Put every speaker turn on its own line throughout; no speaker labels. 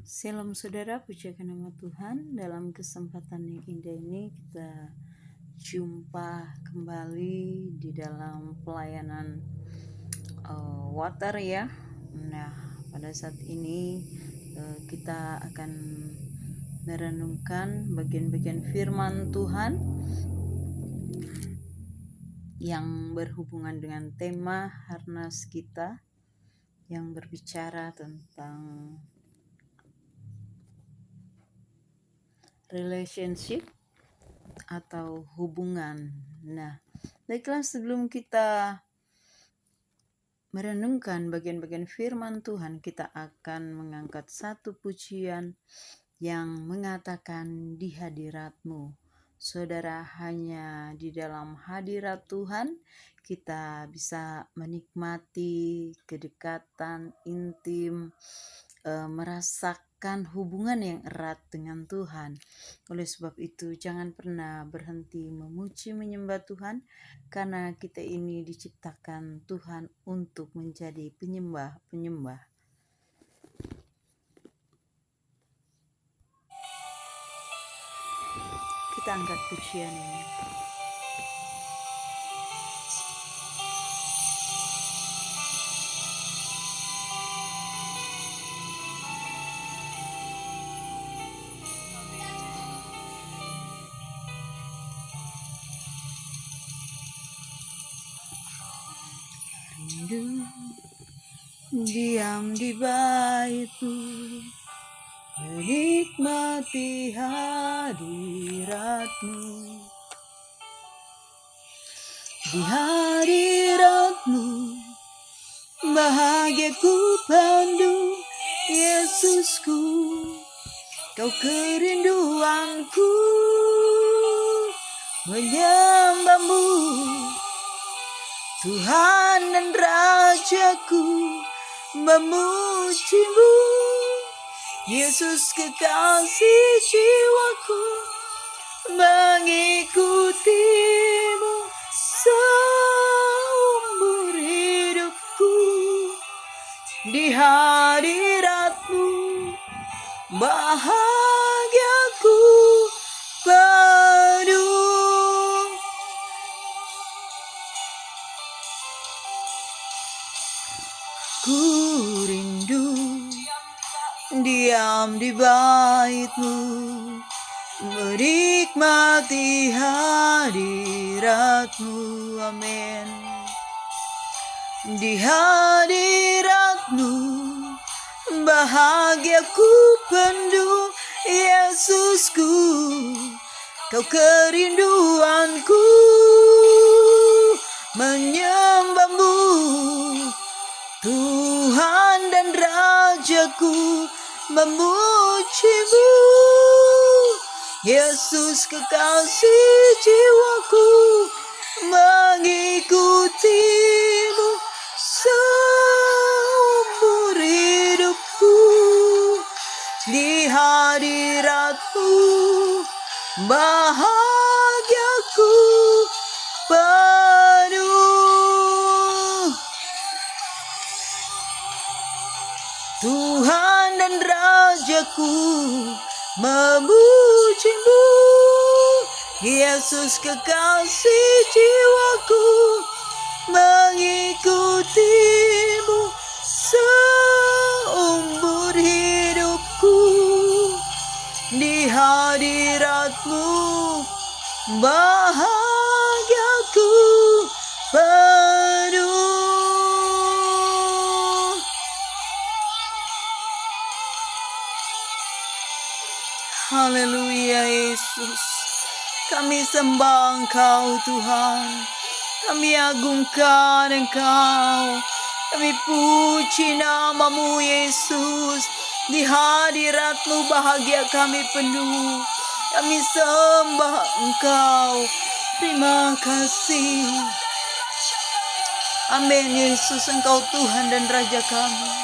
Shalom saudara, pujakan nama Tuhan. Dalam kesempatan yang indah ini kita jumpa kembali di dalam pelayanan water ya. Nah, pada saat ini kita akan merenungkan bagian-bagian firman Tuhan yang berhubungan dengan tema harnas kita yang berbicara tentang relationship atau hubungan. Nah, baiklah, sebelum kita merenungkan bagian-bagian firman Tuhan, kita akan mengangkat satu pujian yang mengatakan di hadirat-Mu. Saudara, hanya di dalam hadirat Tuhan kita bisa menikmati kedekatan intim, merasakan hubungan yang erat dengan Tuhan. Oleh sebab itu, jangan pernah berhenti memuji menyembah Tuhan, karena kita ini diciptakan Tuhan untuk menjadi penyembah-penyembah. Kita angkat pujian ini. Rindu diam di bait-Mu, menikmati hadirat-Mu. Di hadirat-Mu bahagiaku penuh, Yesusku, Kau kerinduanku, menyembah-Mu, Tuhan dan Rajaku, memuji-Mu, Yesus kekasih jiwaku, mengikuti-Mu seumur hidupku. Di hadirat-Mu bahagiaku penuh. Ku rindu diam di bait-Mu, menikmati hadirat-Mu. Amin. Di hadirat-Mu bahagiaku penuh, Yesusku, Kau kerinduanku, menyembah-Mu, Tuhan dan Rajaku, memuji-Mu, Yesus kekasih jiwaku, mengikuti-Mu seumur hidupku. Di hadirat-Mu bahagiaku penuh. Tuhan dan Rajaku, memuji-Mu, Yesus kekasih jiwaku, mengikuti-Mu seumur hidupku. Di hadirat-Mu bahagiaku penuh. Haleluya Yesus, kami sembah Engkau Tuhan, kami agungkan Engkau, kami puji nama-Mu Yesus. Di hadirat-Mu bahagia kami penuh, kami sembah Engkau. Terima kasih. Amin. Yesus, Engkau Tuhan dan Raja kami.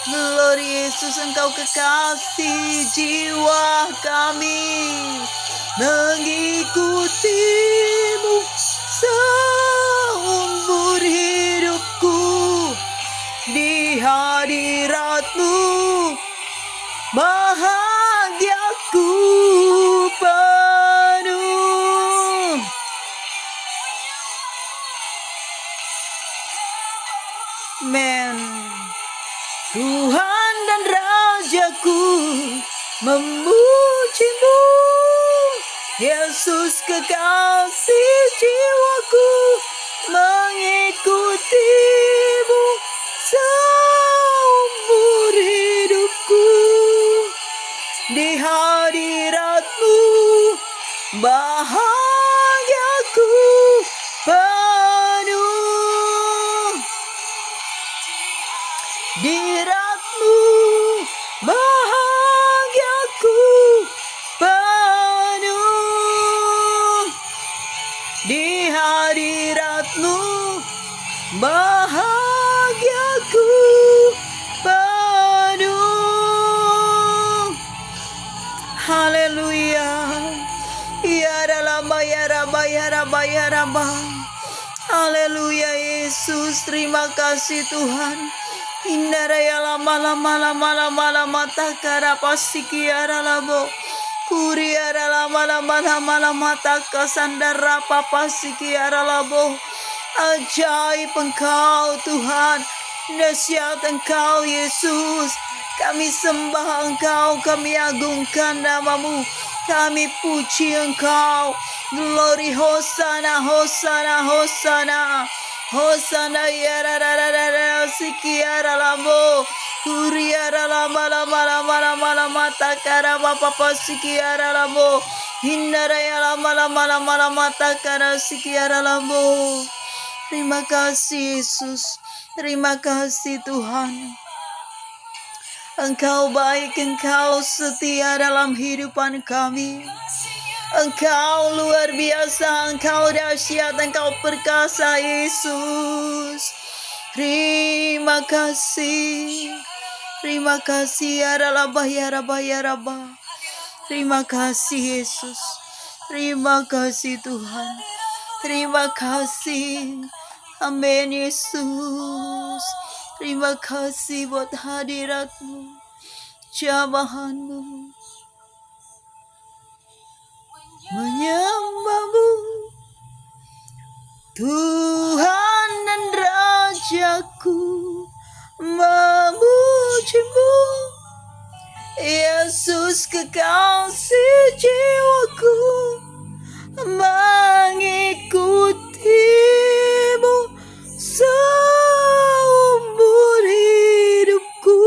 Glory Yesus, Engkau kekasih jiwa kami, mengikuti-Mu seumur hidupku. Di hadirat-Mu bahagiaku penuh. Men, Tuhan dan Rajaku memujimu, Yesus kekasih jiwaku mengikutimu seumur hidupku. Di hadiratmu bahagiaku penuh. Di hadiratmu bahagiaku penuh. Di hadiratmu bahagiaku penuh. Haleluya. Ya Rama ya Rama ya Rama ya Rama. Haleluya Yesus, terima kasih Tuhan. Indaraya lama lama lama lama lama takara pasikiara labo. Kuriara lama lama lama lama takasandara papasikiara labo. Ajaib Engkau Tuhan, dahsyat Engkau Yesus. Kami sembah Engkau, kami agungkan namamu, kami puji Engkau. Glory, Hosana, Hosana, Hosana, Hosana, yara rara rara sikiara lambo, kuriara lama lama lama lama lama takara papa sikiara lambo, hindara ya lama lama lama lama takara sikiara lambo. Terima kasih Yesus, terima kasih Tuhan. Engkau baik, Engkau setia dalam hidupan kami. Engkau luar biasa, Engkau dahsyat, Engkau perkasa Yesus. Terima kasih. Terima kasih ya Rabah ya Rabah ya Rabah. Terima kasih Yesus. Terima kasih Tuhan. Terima kasih. Amin Yesus. Terima kasih buat hadiratmu, jamahanmu. Menyembahmu Tuhan dan Rajaku, memujimu Yesus kekasih jiwaku, mengikutimu seumur hidupku.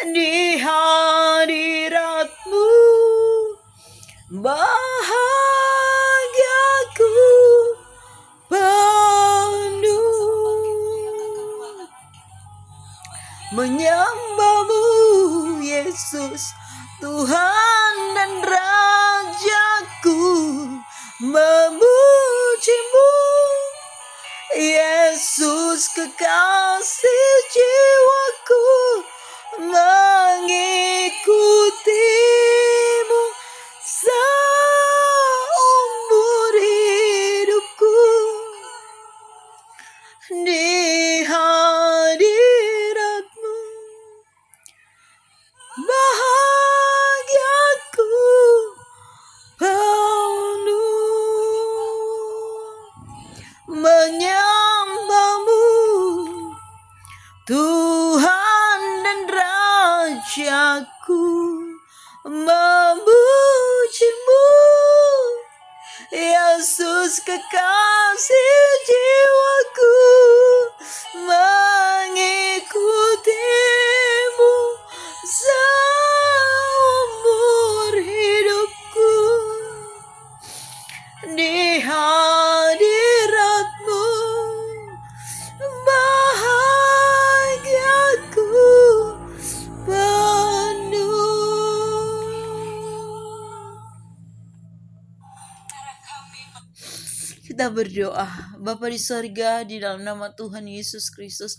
Di hadiratmu bahagiaku penuh. Menyembahmu Yesus, Tuhan dan Rajaku, memujimu Yesus kekasih jiwaku, mengikutimu seumur hidupku. Di hadiratmu bahagiaku penuh. Menyembahmu Tuhan dan Rajaku, memujimu Yesus kekasih jiwaku, mengikutimu seumur hidupku. Di hadiratmu bahagiaku penuh. Kita berdoa. Bapa di sorga, di dalam nama Tuhan Yesus Kristus,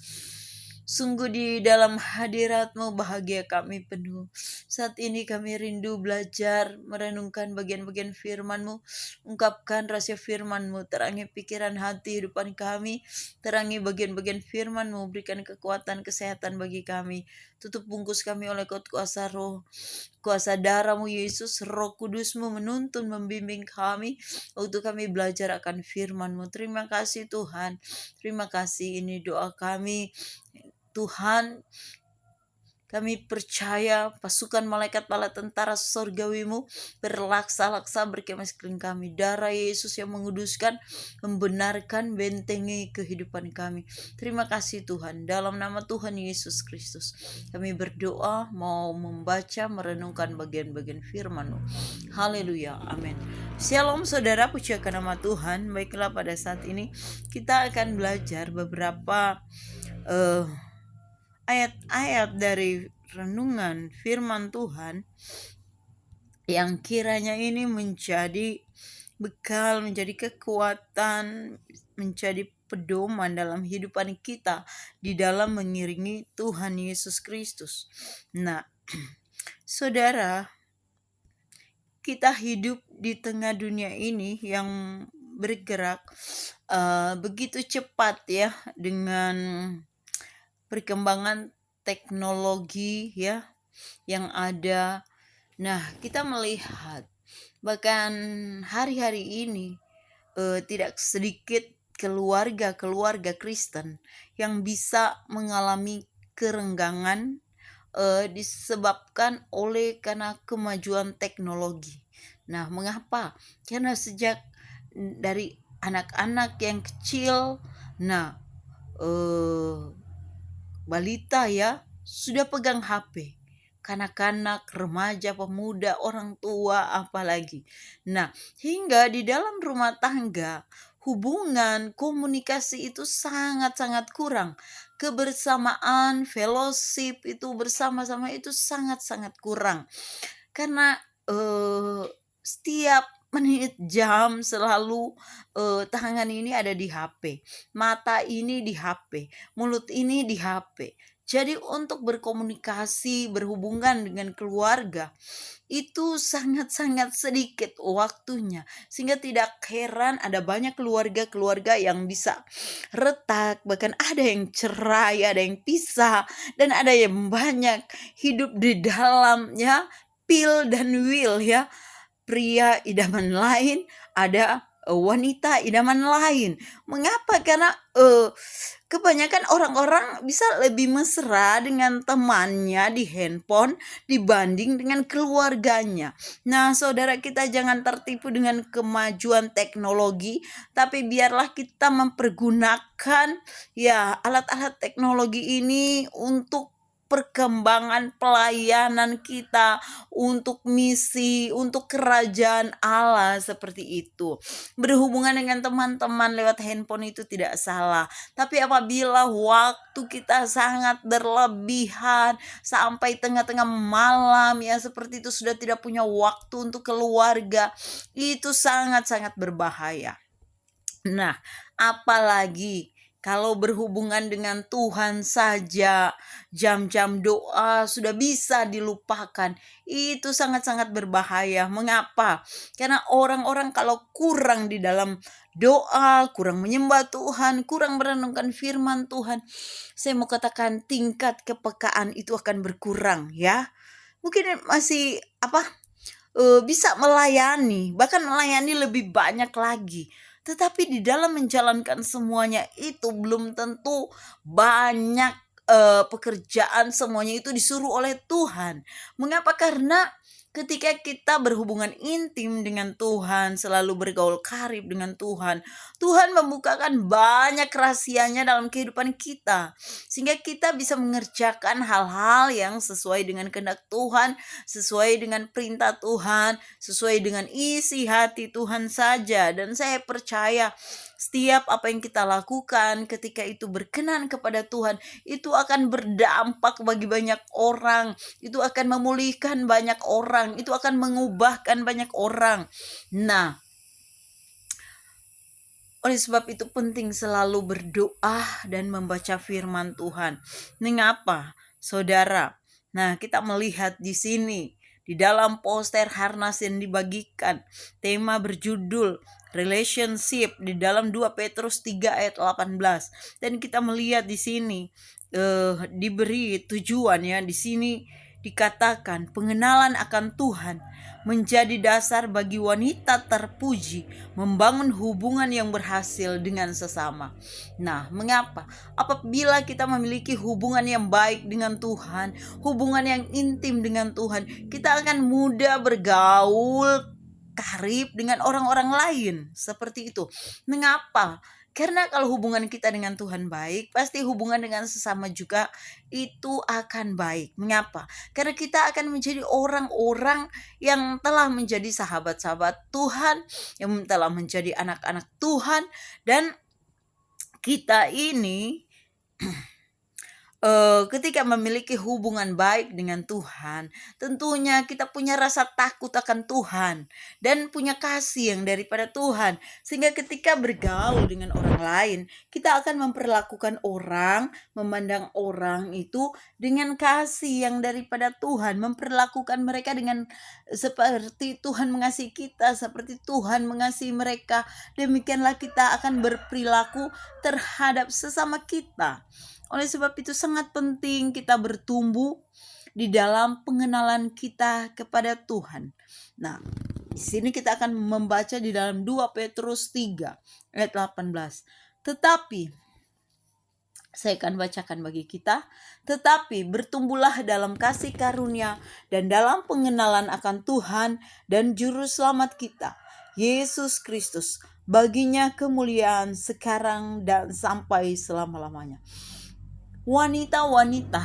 sungguh di dalam hadirat-Mu bahagia kami penuh. Saat ini kami rindu belajar, merenungkan bagian-bagian firman-Mu, ungkapkan rahasia firman-Mu, terangi pikiran hati hidupan kami, terangi bagian-bagian firman-Mu, berikan kekuatan kesehatan bagi kami. Tutup bungkus kami oleh kuasa roh, kuasa darah-Mu Yesus. Roh Kudus-Mu menuntun, membimbing kami untuk kami belajar akan firman-Mu. Terima kasih Tuhan. Terima kasih, ini doa kami Tuhan. Kami percaya pasukan malaikat bala tentara surgawi-Mu berlaksa-laksa berkemah sekeliling kami. Darah Yesus yang menguduskan, membenarkan, bentengi kehidupan kami. Terima kasih Tuhan. Dalam nama Tuhan Yesus Kristus, kami berdoa mau membaca, merenungkan bagian-bagian firman-Mu. Haleluya. Amin. Shalom saudara, pujiakan nama Tuhan. Baiklah, pada saat ini kita akan belajar beberapa ayat-ayat dari renungan firman Tuhan yang kiranya ini menjadi bekal, menjadi kekuatan, menjadi pedoman dalam kehidupan kita di dalam mengiringi Tuhan Yesus Kristus. Nah, saudara, kita hidup di tengah dunia ini yang bergerak begitu cepat ya, dengan perkembangan teknologi ya yang ada. Nah, kita melihat bahkan hari-hari ini tidak sedikit keluarga Kristen yang bisa mengalami kerenggangan disebabkan karena kemajuan teknologi. Nah, mengapa? Karena sejak dari anak-anak yang kecil, balita ya, sudah pegang HP. Kanak-kanak, remaja, pemuda, orang tua, apalagi. Nah, hingga di dalam rumah tangga, hubungan, komunikasi itu sangat-sangat kurang. Kebersamaan, fellowship itu bersama-sama itu sangat-sangat kurang. Karena setiap menit, jam selalu tangan ini ada di HP, mata ini di HP, mulut ini di HP. Jadi untuk berkomunikasi, berhubungan dengan keluarga itu sangat-sangat sedikit waktunya. Sehingga tidak heran ada banyak keluarga-keluarga yang bisa retak, bahkan ada yang cerai, ada yang pisah, dan ada yang banyak hidup di dalamnya pil dan will ya. Pria idaman lain, ada wanita idaman lain. Mengapa? Karena kebanyakan orang-orang bisa lebih mesra dengan temannya di handphone dibanding dengan keluarganya. Nah, saudara, kita jangan tertipu dengan kemajuan teknologi, tapi biarlah kita mempergunakan ya alat-alat teknologi ini untuk perkembangan pelayanan kita, untuk misi, untuk kerajaan Allah, seperti itu. Berhubungan dengan teman-teman lewat handphone itu tidak salah, tapi apabila waktu kita sangat berlebihan sampai tengah-tengah malam ya, seperti itu, sudah tidak punya waktu untuk keluarga, itu sangat-sangat berbahaya. Nah, apalagi kalau berhubungan dengan Tuhan saja, jam-jam doa sudah bisa dilupakan. Itu sangat-sangat berbahaya. Mengapa? Karena orang-orang kalau kurang di dalam doa, kurang menyembah Tuhan, kurang merenungkan firman Tuhan, saya mau katakan tingkat kepekaan itu akan berkurang ya. Mungkin masih bisa melayani, bahkan melayani lebih banyak lagi. Tetapi di dalam menjalankan semuanya itu belum tentu banyak pekerjaan, semuanya itu disuruh oleh Tuhan. Mengapa? Karena ketika kita berhubungan intim dengan Tuhan, selalu bergaul karib dengan Tuhan, Tuhan membukakan banyak rahasianya dalam kehidupan kita, sehingga kita bisa mengerjakan hal-hal yang sesuai dengan kehendak Tuhan, sesuai dengan perintah Tuhan, sesuai dengan isi hati Tuhan saja. Dan saya percaya setiap apa yang kita lakukan ketika itu berkenan kepada Tuhan, itu akan berdampak bagi banyak orang, itu akan memulihkan banyak orang, itu akan mengubahkan banyak orang. Nah, oleh sebab itu penting selalu berdoa dan membaca firman Tuhan. Mengapa, saudara? Nah, kita melihat di sini di dalam poster harnas yang dibagikan, tema berjudul relationship di dalam 2 Petrus 3 ayat 18. Dan kita melihat di sini diberi tujuan ya. Di sini dikatakan pengenalan akan Tuhan menjadi dasar bagi wanita terpuji membangun hubungan yang berhasil dengan sesama. Nah, mengapa? Apabila kita memiliki hubungan yang baik dengan Tuhan, hubungan yang intim dengan Tuhan, kita akan mudah bergaul karib dengan orang-orang lain. Seperti itu. Mengapa? Karena kalau hubungan kita dengan Tuhan baik, pasti hubungan dengan sesama juga itu akan baik. Mengapa? Karena kita akan menjadi orang-orang yang telah menjadi sahabat-sahabat Tuhan, yang telah menjadi anak-anak Tuhan, dan kita ini ketika memiliki hubungan baik dengan Tuhan, tentunya kita punya rasa takut akan Tuhan dan punya kasih yang daripada Tuhan. Sehingga ketika bergaul dengan orang lain, kita akan memperlakukan orang, memandang orang itu dengan kasih yang daripada Tuhan, memperlakukan mereka dengan seperti Tuhan mengasihi kita, seperti Tuhan mengasihi mereka. Demikianlah kita akan berperilaku terhadap sesama kita. Oleh sebab itu sangat penting kita bertumbuh di dalam pengenalan kita kepada Tuhan. Nah, di sini kita akan membaca di dalam 2 Petrus 3 ayat 18. Tetapi saya akan bacakan bagi kita. Tetapi bertumbuhlah dalam kasih karunia dan dalam pengenalan akan Tuhan dan juru selamat kita, Yesus Kristus. Baginya kemuliaan sekarang dan sampai selama-lamanya. Wanita-wanita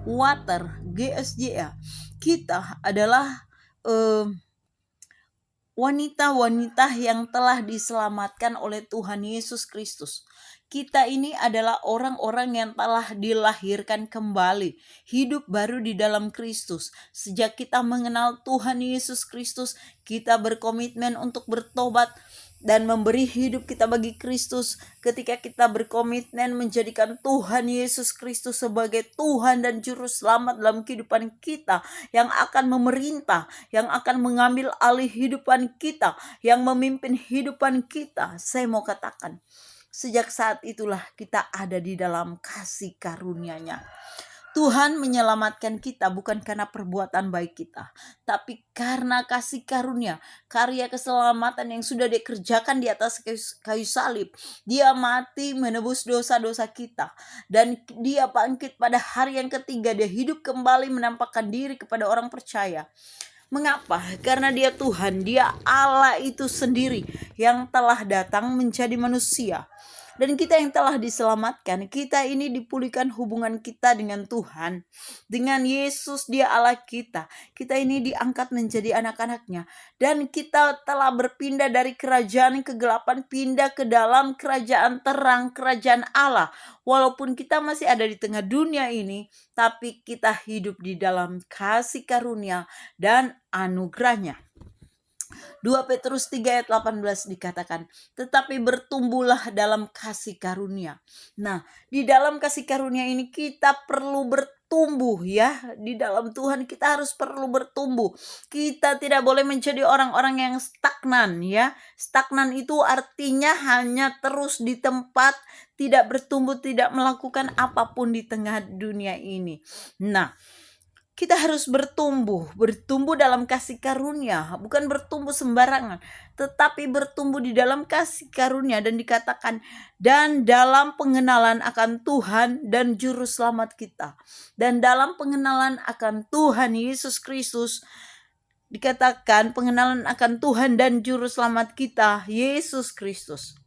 water GSJA, kita adalah wanita-wanita yang telah diselamatkan oleh Tuhan Yesus Kristus. Kita ini adalah orang-orang yang telah dilahirkan kembali, hidup baru di dalam Kristus. Sejak kita mengenal Tuhan Yesus Kristus, kita berkomitmen untuk bertobat dan memberi hidup kita bagi Kristus. Ketika kita berkomitmen menjadikan Tuhan Yesus Kristus sebagai Tuhan dan Juru Selamat dalam kehidupan kita, yang akan memerintah, yang akan mengambil alih kehidupan kita, yang memimpin kehidupan kita, saya mau katakan, sejak saat itulah kita ada di dalam kasih karunia-Nya. Tuhan menyelamatkan kita bukan karena perbuatan baik kita, tapi karena kasih karunia, karya keselamatan yang sudah dikerjakan di atas kayu salib. Dia mati menebus dosa-dosa kita, dan dia bangkit pada hari yang ketiga. Dia hidup kembali menampakkan diri kepada orang percaya. Mengapa? Karena dia Tuhan, dia Allah itu sendiri yang telah datang menjadi manusia. Dan kita yang telah diselamatkan, kita ini dipulihkan hubungan kita dengan Tuhan. Dengan Yesus, dia Allah kita. Kita ini diangkat menjadi anak-anaknya. Dan kita telah berpindah dari kerajaan kegelapan, pindah ke dalam kerajaan terang, kerajaan Allah. Walaupun kita masih ada di tengah dunia ini, tapi kita hidup di dalam kasih karunia dan anugerahnya. 2 Petrus 3 ayat 18 dikatakan, tetapi bertumbuhlah dalam kasih karunia. Nah, di dalam kasih karunia ini kita perlu bertumbuh ya. Di dalam Tuhan kita harus perlu bertumbuh. Kita tidak boleh menjadi orang-orang yang stagnan ya. Stagnan itu artinya hanya terus di tempat, tidak bertumbuh, tidak melakukan apapun di tengah dunia ini. Nah, kita harus bertumbuh dalam kasih karunia, bukan bertumbuh sembarangan, tetapi bertumbuh di dalam kasih karunia. Dan dikatakan, dan dalam pengenalan akan Tuhan dan Juru Selamat kita. Dan dalam pengenalan akan Tuhan Yesus Kristus, dikatakan pengenalan akan Tuhan dan Juru Selamat kita, Yesus Kristus.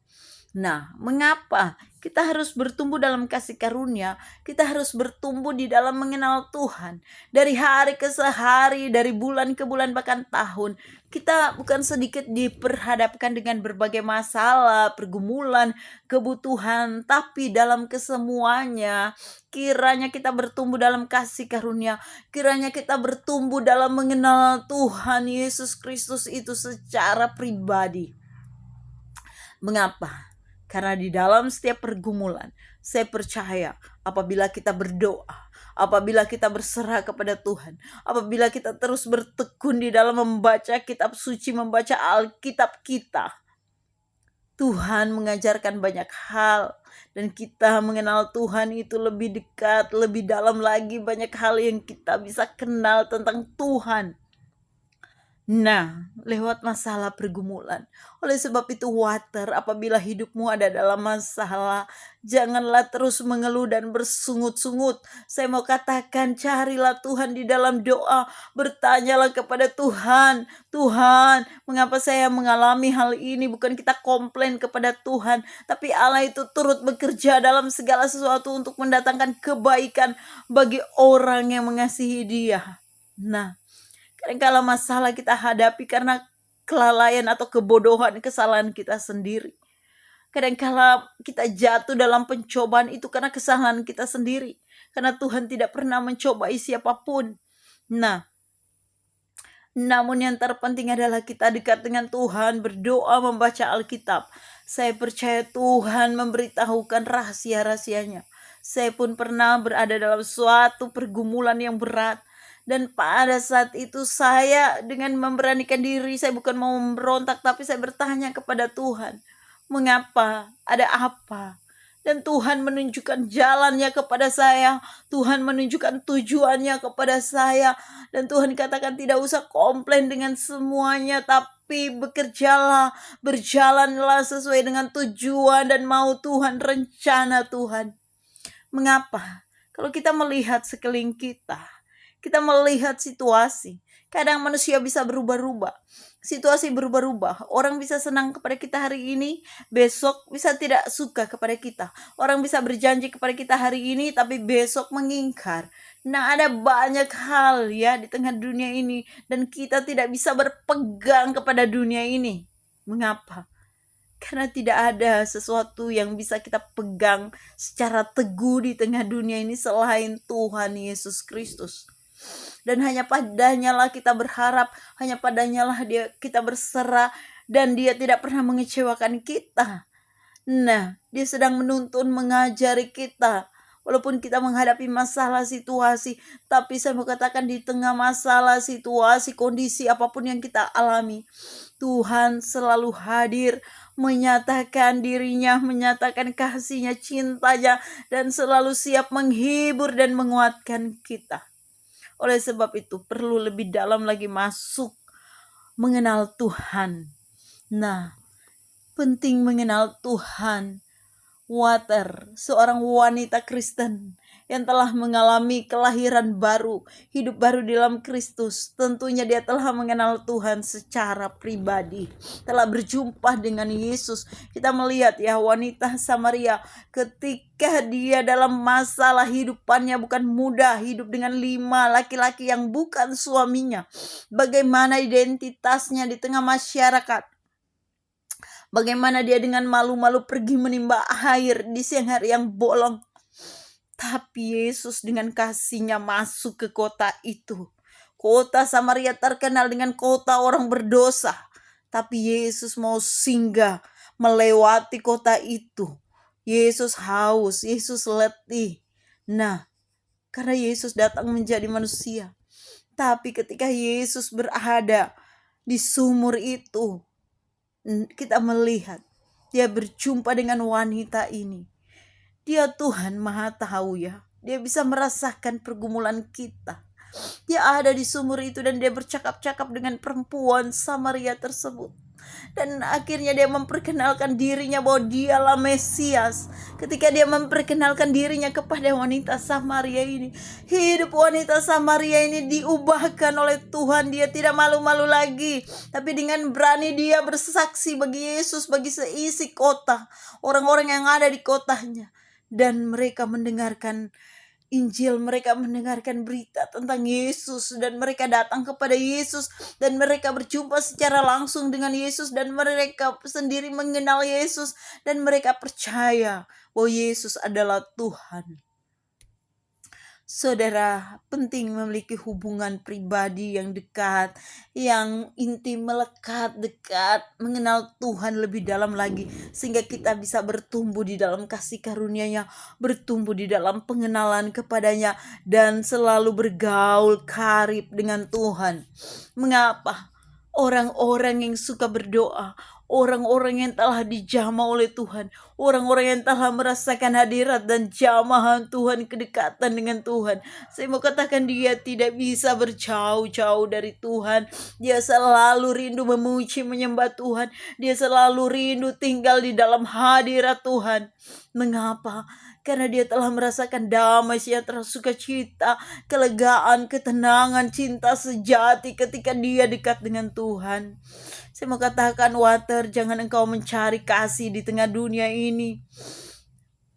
Nah, mengapa kita harus bertumbuh dalam kasih karunia? Kita harus bertumbuh di dalam mengenal Tuhan. Dari hari ke hari, dari bulan ke bulan, bahkan tahun, kita bukan sedikit diperhadapkan dengan berbagai masalah, pergumulan, kebutuhan. Tapi dalam kesemuanya, kiranya kita bertumbuh dalam kasih karunia. Kiranya kita bertumbuh dalam mengenal Tuhan Yesus Kristus itu secara pribadi. Mengapa? Karena di dalam setiap pergumulan, saya percaya apabila kita berdoa, apabila kita berserah kepada Tuhan, apabila kita terus bertekun di dalam membaca kitab suci, membaca Alkitab kita, Tuhan mengajarkan banyak hal, dan kita mengenal Tuhan itu lebih dekat, lebih dalam lagi. Banyak hal yang kita bisa kenal tentang Tuhan. Nah, lewat masalah pergumulan. Oleh sebab itu, water, apabila hidupmu ada dalam masalah, janganlah terus mengeluh dan bersungut-sungut. Saya mau katakan, carilah Tuhan di dalam doa. Bertanyalah kepada Tuhan, Tuhan, mengapa saya mengalami hal ini? Bukan kita komplain kepada Tuhan, tapi Allah itu turut bekerja dalam segala sesuatu untuk mendatangkan kebaikan bagi orang yang mengasihi Dia. Nah, kadangkala masalah kita hadapi karena kelalaian atau kebodohan, kesalahan kita sendiri. Kadangkala kita jatuh dalam pencobaan itu karena kesalahan kita sendiri. Karena Tuhan tidak pernah mencobai siapapun. Nah, namun yang terpenting adalah kita dekat dengan Tuhan, berdoa, membaca Alkitab. Saya percaya Tuhan memberitahukan rahasia-rahasianya. Saya pun pernah berada dalam suatu pergumulan yang berat. Dan pada saat itu saya dengan memberanikan diri, saya bukan mau memberontak, tapi saya bertanya kepada Tuhan, mengapa? Ada apa? Dan Tuhan menunjukkan jalannya kepada saya. Tuhan menunjukkan tujuannya kepada saya. Dan Tuhan katakan tidak usah komplain dengan semuanya, tapi bekerjalah, berjalanlah sesuai dengan tujuan dan mau Tuhan, rencana Tuhan. Mengapa? Kalau kita melihat sekeliling kita melihat situasi. Kadang manusia bisa berubah-ubah. Situasi berubah-ubah. Orang bisa senang kepada kita hari ini, besok bisa tidak suka kepada kita. Orang bisa berjanji kepada kita hari ini, tapi besok mengingkar. Nah, ada banyak hal ya di tengah dunia ini, dan kita tidak bisa berpegang kepada dunia ini. Mengapa? Karena tidak ada sesuatu yang bisa kita pegang secara teguh di tengah dunia ini selain Tuhan Yesus Kristus. Dan hanya padanya lah kita berharap, hanya padanya lah kita berserah, dan Dia tidak pernah mengecewakan kita. Nah, Dia sedang menuntun, mengajari kita. Walaupun kita menghadapi masalah situasi, tapi saya mau katakan di tengah masalah situasi, kondisi apapun yang kita alami, Tuhan selalu hadir, menyatakan dirinya, menyatakan kasih-Nya, cintanya, dan selalu siap menghibur dan menguatkan kita. Oleh sebab itu perlu lebih dalam lagi masuk mengenal Tuhan. Nah, penting mengenal Tuhan. Water, seorang wanita Kristen yang telah mengalami kelahiran baru, hidup baru di dalam Kristus. Tentunya dia telah mengenal Tuhan secara pribadi, telah berjumpa dengan Yesus. Kita melihat ya wanita Samaria ketika dia dalam masalah hidupannya bukan mudah, hidup dengan 5 laki-laki yang bukan suaminya. Bagaimana identitasnya di tengah masyarakat. Bagaimana dia dengan malu-malu pergi menimba air di siang hari yang bolong. Tapi Yesus dengan kasih-Nya masuk ke kota itu. Kota Samaria terkenal dengan kota orang berdosa. Tapi Yesus mau singgah melewati kota itu. Yesus haus, Yesus letih. Nah, karena Yesus datang menjadi manusia. Tapi ketika Yesus berada di sumur itu, kita melihat dia berjumpa dengan wanita ini. Dia Tuhan Maha Tahu ya. Dia bisa merasakan pergumulan kita. Dia ada di sumur itu dan dia bercakap-cakap dengan perempuan Samaria tersebut. Dan akhirnya dia memperkenalkan dirinya bahwa dialah Mesias. Ketika dia memperkenalkan dirinya kepada wanita Samaria ini, hidup wanita Samaria ini diubahkan oleh Tuhan. Dia tidak malu-malu lagi, tapi dengan berani dia bersaksi bagi Yesus, bagi seisi kota, orang-orang yang ada di kotanya. Dan mereka mendengarkan Injil, mereka mendengarkan berita tentang Yesus, dan mereka datang kepada Yesus, dan mereka berjumpa secara langsung dengan Yesus, dan mereka sendiri mengenal Yesus, dan mereka percaya bahwa Yesus adalah Tuhan. Saudara, penting memiliki hubungan pribadi yang dekat, yang intim, melekat, dekat, mengenal Tuhan lebih dalam lagi, sehingga kita bisa bertumbuh di dalam kasih karunia-Nya, bertumbuh di dalam pengenalan kepada-Nya, dan selalu bergaul karib dengan Tuhan. Mengapa? Orang-orang yang suka berdoa, orang-orang yang telah dijamah oleh Tuhan, orang-orang yang telah merasakan hadirat dan jamahan Tuhan, kedekatan dengan Tuhan. Saya mau katakan dia tidak bisa berjauh-jauh dari Tuhan. Dia selalu rindu memuji menyembah Tuhan. Dia selalu rindu tinggal di dalam hadirat Tuhan. Mengapa? Karena dia telah merasakan damai, sejahtera, sukacita, kelegaan, ketenangan, cinta sejati ketika dia dekat dengan Tuhan. Saya mau katakan, water, jangan engkau mencari kasih di tengah dunia ini.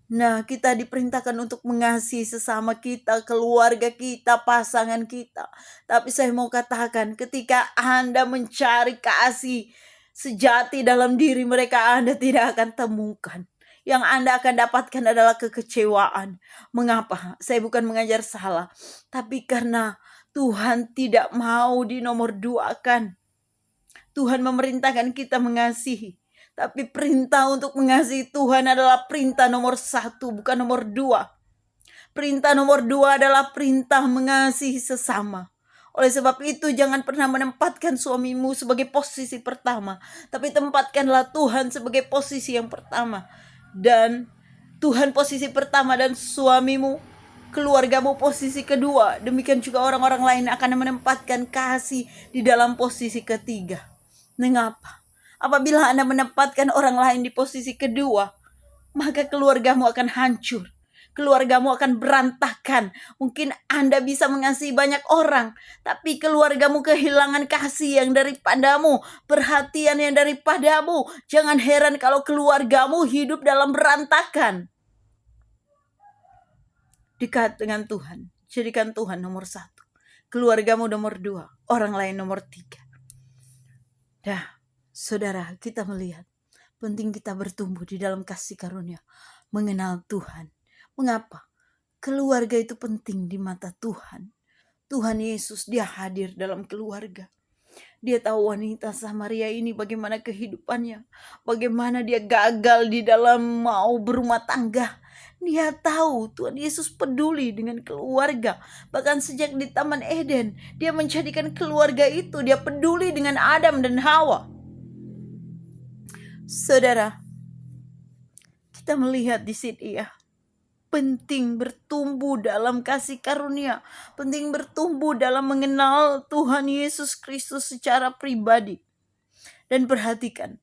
Nah, kita diperintahkan untuk mengasihi sesama kita, keluarga kita, pasangan kita. Tapi saya mau katakan, ketika Anda mencari kasih sejati dalam diri mereka, Anda tidak akan temukan. Yang Anda akan dapatkan adalah kekecewaan. Mengapa? Saya bukan mengajar salah, tapi karena Tuhan tidak mau dinomor duakan. Tuhan memerintahkan kita mengasihi. Tapi perintah untuk mengasihi Tuhan adalah perintah nomor 1, bukan nomor 2. Perintah nomor 2 adalah perintah mengasihi sesama. Oleh sebab itu jangan pernah menempatkan suamimu sebagai posisi pertama. Tapi tempatkanlah Tuhan sebagai posisi yang pertama. Dan Tuhan posisi pertama dan suamimu, keluargamu posisi kedua. Demikian juga orang-orang lain akan menempatkan kasih di dalam posisi ketiga. Mengapa? Apabila Anda menempatkan orang lain di posisi kedua, maka keluargamu akan hancur. Keluargamu akan berantakan. Mungkin Anda bisa mengasihi banyak orang, tapi keluargamu kehilangan kasih yang daripadamu, perhatian yang daripadamu. Jangan heran kalau keluargamu hidup dalam berantakan. Dekat dengan Tuhan. Jadikan Tuhan nomor 1. Keluargamu nomor 2. Orang lain nomor 3. Dah, saudara, kita melihat penting kita bertumbuh di dalam kasih karunia, mengenal Tuhan. Mengapa? Keluarga itu penting di mata Tuhan. Tuhan Yesus, dia hadir dalam keluarga. Dia tahu wanita Samaria ini bagaimana kehidupannya, bagaimana dia gagal di dalam mau berumah tangga. Dia tahu Tuhan Yesus peduli dengan keluarga. Bahkan sejak di Taman Eden, dia menjadikan keluarga itu, dia peduli dengan Adam dan Hawa. Saudara, kita melihat di sini ya, penting bertumbuh dalam kasih karunia, penting bertumbuh dalam mengenal Tuhan Yesus Kristus secara pribadi. Dan perhatikan,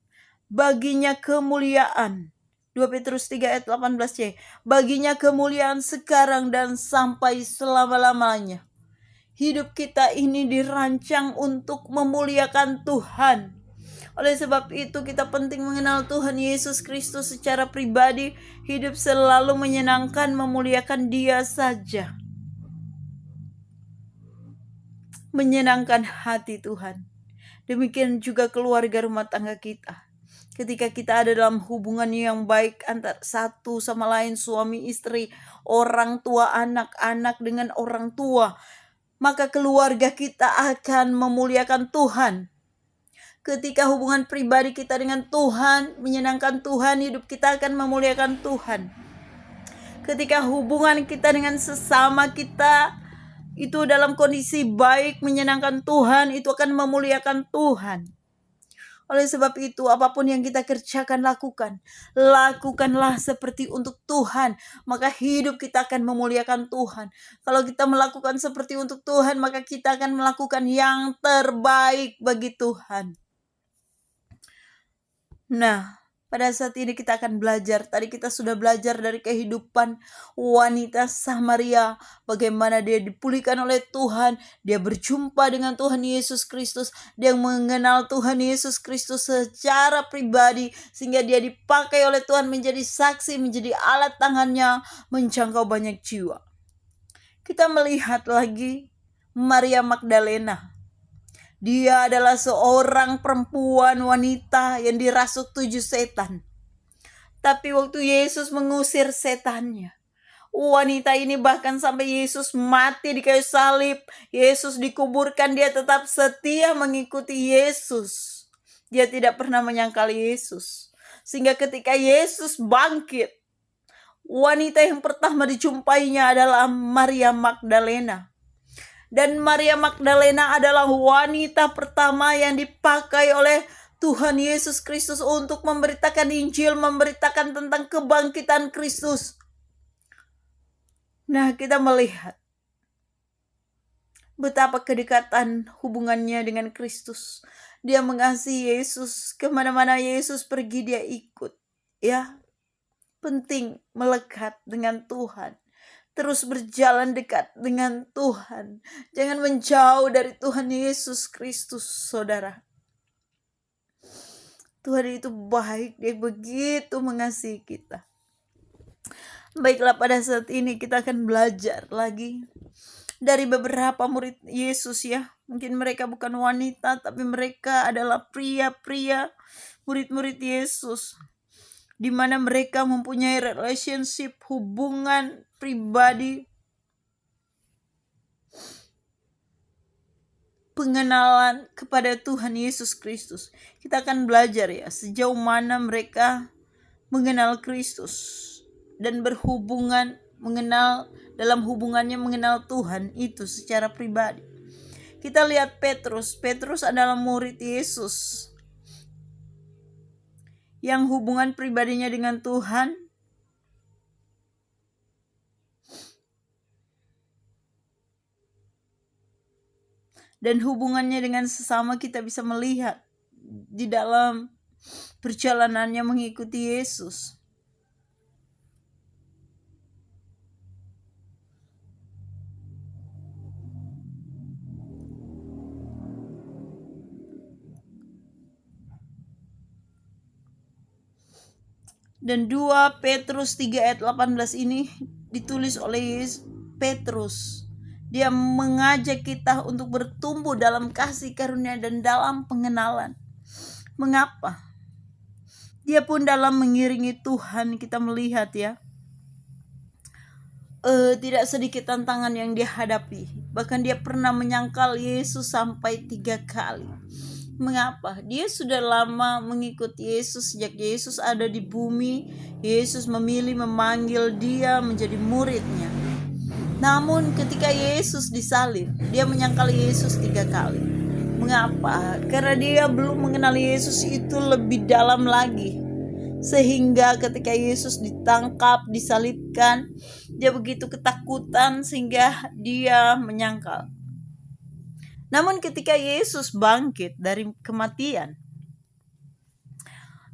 baginya kemuliaan. 2 Petrus 3 ayat 18c. Baginya kemuliaan sekarang dan sampai selama-lamanya. Hidup kita ini dirancang untuk memuliakan Tuhan. Oleh sebab itu kita penting mengenal Tuhan Yesus Kristus secara pribadi. Hidup selalu menyenangkan, memuliakan Dia saja. Menyenangkan hati Tuhan. Demikian juga keluarga rumah tangga kita. Ketika kita ada dalam hubungan yang baik antara satu sama lain, suami istri, orang tua, anak-anak dengan orang tua, maka keluarga kita akan memuliakan Tuhan. Ketika hubungan pribadi kita dengan Tuhan menyenangkan Tuhan, hidup kita akan memuliakan Tuhan. Ketika hubungan kita dengan sesama kita itu dalam kondisi baik, menyenangkan Tuhan, itu akan memuliakan Tuhan. Oleh sebab itu, apapun yang kita kerjakan, lakukanlah seperti untuk Tuhan, maka hidup kita akan memuliakan Tuhan. Kalau kita melakukan seperti untuk Tuhan, maka kita akan melakukan yang terbaik bagi Tuhan. Nah, pada saat ini kita akan belajar. Tadi kita sudah belajar dari kehidupan wanita Samaria. Bagaimana dia dipulihkan oleh Tuhan. Dia berjumpa dengan Tuhan Yesus Kristus. Dia mengenal Tuhan Yesus Kristus secara pribadi. Sehingga dia dipakai oleh Tuhan menjadi saksi, menjadi alat tangannya, menjangkau banyak jiwa. Kita melihat lagi Maria Magdalena. Dia adalah seorang perempuan wanita yang dirasuk 7 setan. Tapi waktu Yesus mengusir setannya, wanita ini bahkan sampai Yesus mati di kayu salib, Yesus dikuburkan, dia tetap setia mengikuti Yesus. Dia tidak pernah menyangkal Yesus. Sehingga ketika Yesus bangkit, wanita yang pertama dijumpainya adalah Maria Magdalena. Dan Maria Magdalena adalah wanita pertama yang dipakai oleh Tuhan Yesus Kristus untuk memberitakan Injil, memberitakan tentang kebangkitan Kristus. Nah, kita melihat betapa kedekatan hubungannya dengan Kristus. Dia mengasihi Yesus, kemana-mana Yesus pergi dia ikut. Ya, penting melekat dengan Tuhan. Terus berjalan dekat dengan Tuhan. Jangan menjauh dari Tuhan Yesus Kristus, saudara. Tuhan itu baik, dia begitu mengasihi kita. Baiklah, pada saat ini kita akan belajar lagi dari beberapa murid Yesus ya. Mungkin mereka bukan wanita, tapi mereka adalah pria-pria murid-murid Yesus, di mana mereka mempunyai relationship, hubungan pribadi, pengenalan kepada Tuhan Yesus Kristus. Kita akan belajar ya sejauh mana mereka mengenal Kristus dan berhubungan, dalam hubungannya mengenal Tuhan itu secara pribadi. Kita lihat Petrus. Petrus adalah murid Yesus yang hubungan pribadinya dengan Tuhan dan hubungannya dengan sesama kita bisa melihat di dalam perjalanannya mengikuti Yesus. Dan 2 Petrus 3 ayat 18 ini ditulis oleh Petrus. Dia mengajak kita untuk bertumbuh dalam kasih karunia dan dalam pengenalan. Mengapa? Dia pun dalam mengiringi Tuhan kita melihat ya. Tidak sedikit tantangan yang dia hadapi. Bahkan dia pernah menyangkal Yesus sampai 3 kali. Mengapa? Dia sudah lama mengikuti Yesus sejak Yesus ada di bumi. Yesus memilih memanggil dia menjadi muridnya. Namun ketika Yesus disalib, dia menyangkal Yesus 3 kali. Mengapa? Karena dia belum mengenal Yesus itu lebih dalam lagi. Sehingga ketika Yesus ditangkap, disalibkan, dia begitu ketakutan sehingga dia menyangkal. Namun ketika Yesus bangkit dari kematian,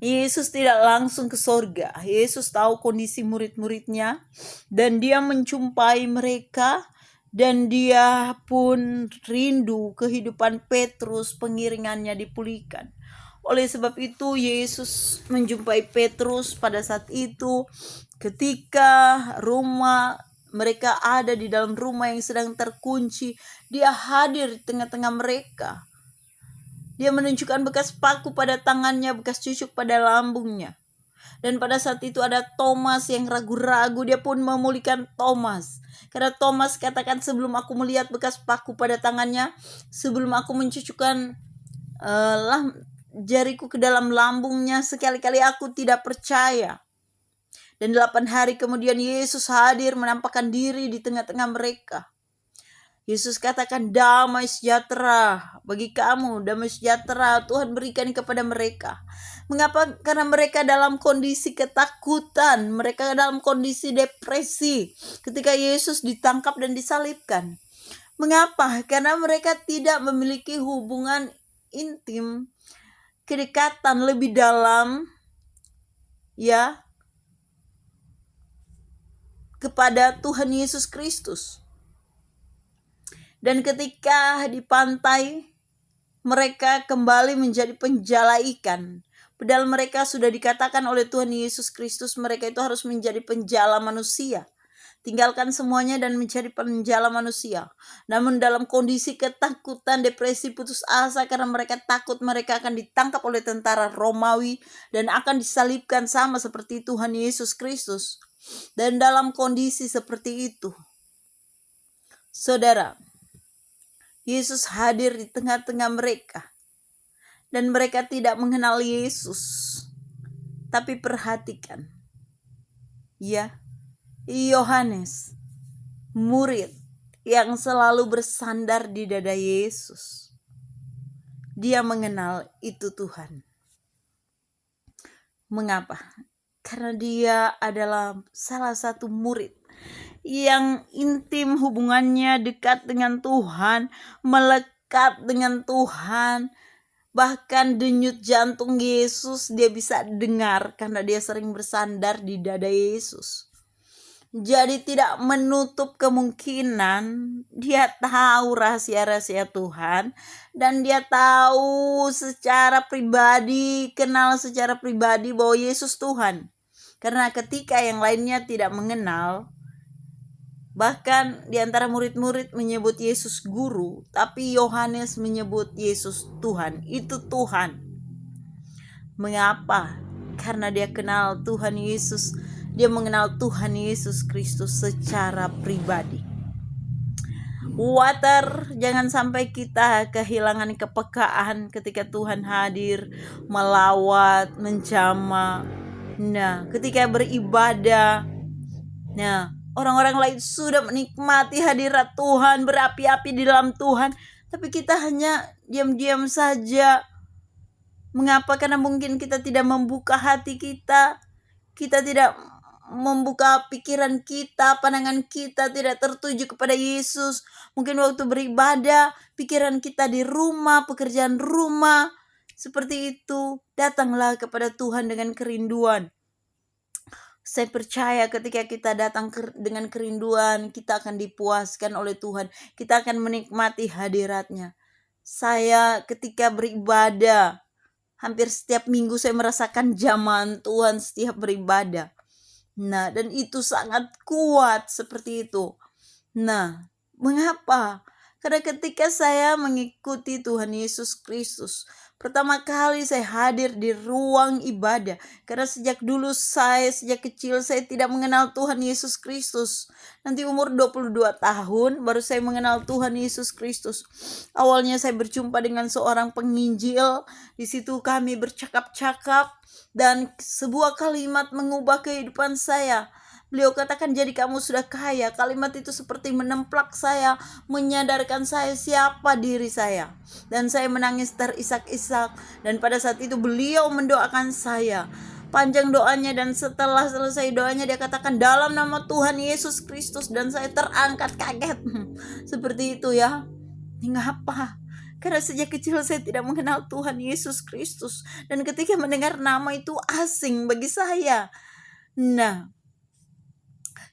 Yesus tidak langsung ke sorga. Yesus tahu kondisi murid-muridnya dan dia menjumpai mereka dan dia pun rindu kehidupan Petrus, pengiringannya dipulihkan. Oleh sebab itu Yesus menjumpai Petrus pada saat itu ketika mereka ada di dalam rumah yang sedang terkunci. Dia hadir di tengah-tengah mereka. Dia menunjukkan bekas paku pada tangannya, bekas cucuk pada lambungnya. Dan pada saat itu ada Thomas yang ragu-ragu, dia pun memulihkan Thomas. Karena Thomas katakan, sebelum aku melihat bekas paku pada tangannya, sebelum aku mencucukkan jariku ke dalam lambungnya, sekali-kali aku tidak percaya. Dan 8 hari kemudian Yesus hadir menampakkan diri di tengah-tengah mereka. Yesus katakan, damai sejahtera bagi kamu, damai sejahtera Tuhan berikan kepada mereka. Mengapa? Karena mereka dalam kondisi ketakutan, mereka dalam kondisi depresi ketika Yesus ditangkap dan disalibkan. Mengapa? Karena mereka tidak memiliki hubungan intim, kedekatan lebih dalam ya kepada Tuhan Yesus Kristus. Dan ketika di pantai, mereka kembali menjadi penjala ikan. Padahal mereka sudah dikatakan oleh Tuhan Yesus Kristus, mereka itu harus menjadi penjala manusia. Tinggalkan semuanya dan menjadi penjala manusia. Namun dalam kondisi ketakutan, depresi, putus asa karena mereka takut mereka akan ditangkap oleh tentara Romawi dan akan disalibkan sama seperti Tuhan Yesus Kristus. Dan dalam kondisi seperti itu, saudara, Yesus hadir di tengah-tengah mereka. Dan mereka tidak mengenal Yesus. Tapi perhatikan. Ya, Yohanes, murid yang selalu bersandar di dada Yesus. Dia mengenal itu Tuhan. Mengapa? Karena dia adalah salah satu murid yang intim hubungannya dekat dengan Tuhan, melekat dengan Tuhan. Bahkan denyut jantung Yesus dia bisa dengar karena dia sering bersandar di dada Yesus. Jadi tidak menutup kemungkinan dia tahu rahasia-rahasia Tuhan, dan dia tahu secara pribadi, kenal secara pribadi bahwa Yesus Tuhan. Karena ketika yang lainnya tidak mengenal, bahkan di antara murid-murid menyebut Yesus guru, tapi Yohanes menyebut Yesus Tuhan. Itu Tuhan. Mengapa? Karena dia kenal Tuhan Yesus. Dia mengenal Tuhan Yesus Kristus secara pribadi. Water, jangan sampai kita kehilangan kepekaan ketika Tuhan hadir, melawat, menjamah. Nah, ketika beribadah, nah, orang-orang lain sudah menikmati hadirat Tuhan, berapi-api di dalam Tuhan, tapi kita hanya diam-diam saja. Mengapa? Karena mungkin kita tidak membuka hati kita tidak membuka pikiran kita, pandangan kita tidak tertuju kepada Yesus. Mungkin waktu beribadah, pikiran kita di rumah, pekerjaan rumah, seperti itu. Datanglah kepada Tuhan dengan kerinduan. Saya percaya ketika kita datang dengan kerinduan, kita akan dipuaskan oleh Tuhan. Kita akan menikmati hadiratnya. Saya ketika beribadah, hampir setiap minggu saya merasakan jamahan Tuhan setiap beribadah. Nah, dan itu sangat kuat seperti itu. Nah, mengapa? Karena ketika saya mengikuti Tuhan Yesus Kristus, pertama kali saya hadir di ruang ibadah. Karena sejak kecil saya tidak mengenal Tuhan Yesus Kristus. Nanti umur 22 tahun baru saya mengenal Tuhan Yesus Kristus. Awalnya saya berjumpa dengan seorang penginjil. Di situ kami bercakap-cakap dan sebuah kalimat mengubah kehidupan saya. Beliau katakan, jadi kamu sudah kaya. Kalimat itu seperti menemplak saya, menyadarkan saya siapa diri saya. Dan saya menangis terisak-isak. Dan pada saat itu beliau mendoakan saya. Panjang doanya, dan setelah selesai doanya dia katakan, dalam nama Tuhan Yesus Kristus. Dan saya terangkat kaget. Seperti itu ya. Mengapa? Karena sejak kecil saya tidak mengenal Tuhan Yesus Kristus. Dan ketika mendengar nama itu asing bagi saya. Nah,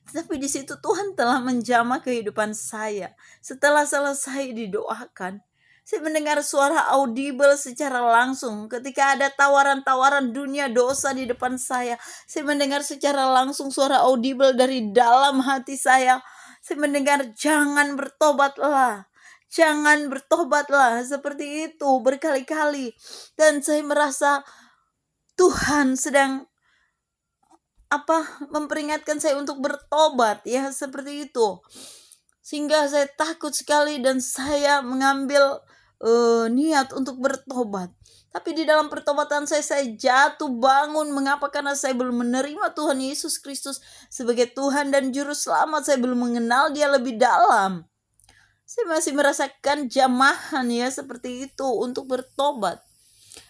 tapi di situ Tuhan telah menjamah kehidupan saya. Setelah selesai didoakan, saya mendengar suara audible secara langsung. Ketika ada tawaran-tawaran dunia dosa di depan saya mendengar secara langsung suara audible dari dalam hati saya. Saya mendengar, jangan bertobatlah. Jangan bertobatlah, seperti itu berkali-kali. Dan saya merasa Tuhan sedang memperingatkan saya untuk bertobat, ya, seperti itu. Sehingga saya takut sekali dan saya mengambil niat untuk bertobat. Tapi di dalam pertobatan saya jatuh bangun. Mengapa? Karena saya belum menerima Tuhan Yesus Kristus sebagai Tuhan dan Juru Selamat. Saya belum mengenal Dia lebih dalam. Saya masih merasakan jamahan, ya, seperti itu untuk bertobat.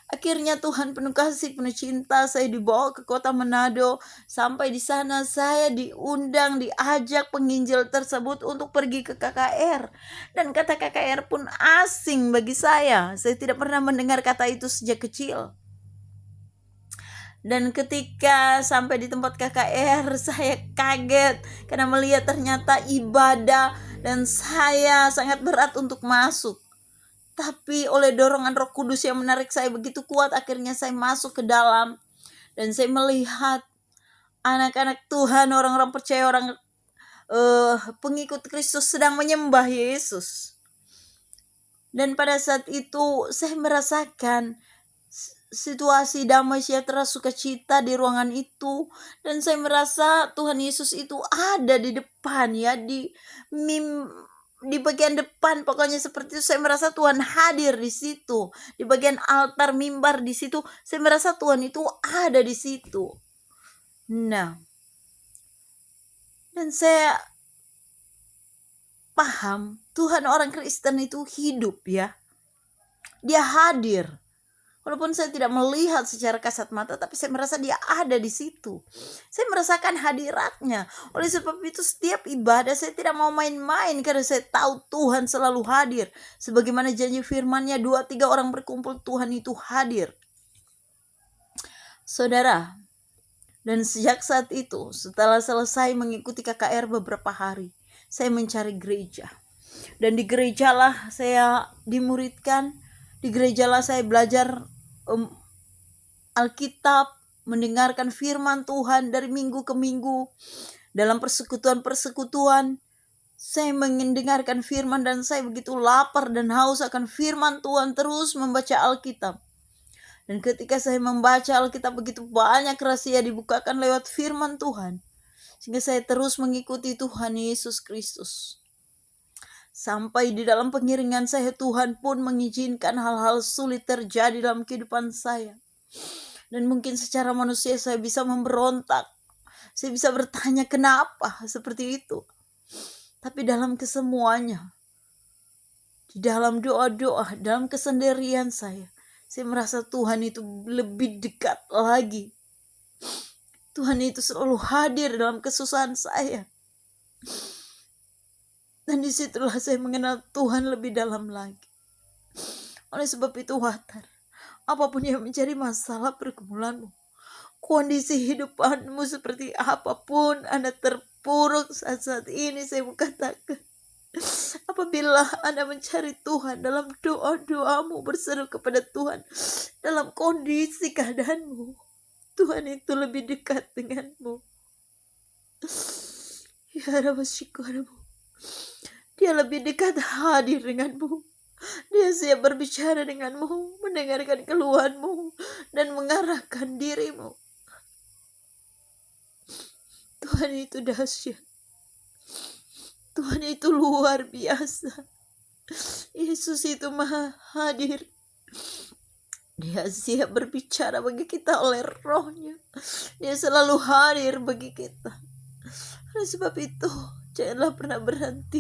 Akhirnya Tuhan penuh kasih, penuh cinta, saya dibawa ke kota Manado. Sampai di sana saya diajak penginjil tersebut untuk pergi ke KKR. Dan kata KKR pun asing bagi saya. Saya tidak pernah mendengar kata itu sejak kecil. Dan ketika sampai di tempat KKR, saya kaget karena melihat ternyata ibadah dan saya sangat berat untuk masuk. Tapi oleh dorongan Roh Kudus yang menarik saya begitu kuat, akhirnya saya masuk ke dalam. Dan saya melihat anak-anak Tuhan, orang-orang percaya, orang pengikut Kristus sedang menyembah Yesus. Dan pada saat itu saya merasakan situasi damai, sejahtera, sukacita di ruangan itu. Dan saya merasa Tuhan Yesus itu ada di depan, ya, di bagian depan, pokoknya seperti itu. Saya merasa Tuhan hadir di situ. Di bagian altar mimbar di situ, saya merasa Tuhan itu ada di situ. Nah, dan saya paham Tuhan orang Kristen itu hidup, ya. Dia hadir. Walaupun saya tidak melihat secara kasat mata, tapi saya merasa dia ada di situ. Saya merasakan hadiratnya. Oleh sebab itu setiap ibadah saya tidak mau main-main, karena saya tahu Tuhan selalu hadir. Sebagaimana janji firman-Nya, 2-3 orang berkumpul, Tuhan itu hadir. Saudara, dan sejak saat itu, setelah selesai mengikuti KKR beberapa hari, saya mencari gereja. Dan di gerejalah saya dimuridkan, di gerejalah saya belajar Alkitab, mendengarkan firman Tuhan dari minggu ke minggu. Dalam persekutuan-persekutuan, saya mendengarkan firman dan saya begitu lapar dan haus akan firman Tuhan, terus membaca Alkitab. Dan ketika saya membaca Alkitab, begitu banyak rahasia dibukakan lewat firman Tuhan, sehingga saya terus mengikuti Tuhan Yesus Kristus. Sampai di dalam pengiringan saya, Tuhan pun mengizinkan hal-hal sulit terjadi dalam kehidupan saya. Dan mungkin secara manusia saya bisa memberontak. Saya bisa bertanya kenapa seperti itu. Tapi dalam kesemuanya, di dalam doa-doa, dalam kesendirian saya merasa Tuhan itu lebih dekat lagi. Tuhan itu selalu hadir dalam kesusahan saya. Dan disitulah saya mengenal Tuhan lebih dalam lagi. Oleh sebab itu wajar, apapun yang menjadi masalah pergumulanmu, kondisi hidupanmu seperti apapun Anda terpuruk saat ini, saya mau katakan, apabila Anda mencari Tuhan dalam doa-doamu, berseru kepada Tuhan dalam kondisi keadaanmu, Tuhan itu lebih dekat denganmu. Ya Rabbi, syukurmu. Dia lebih dekat hadir denganmu. Dia siap berbicara denganmu, mendengarkan keluhanmu, dan mengarahkan dirimu. Tuhan itu dahsyat. Tuhan itu luar biasa. Yesus itu maha hadir. Dia siap berbicara bagi kita oleh Roh-Nya. Dia selalu hadir bagi kita. Oleh sebab itu, janganlah pernah berhenti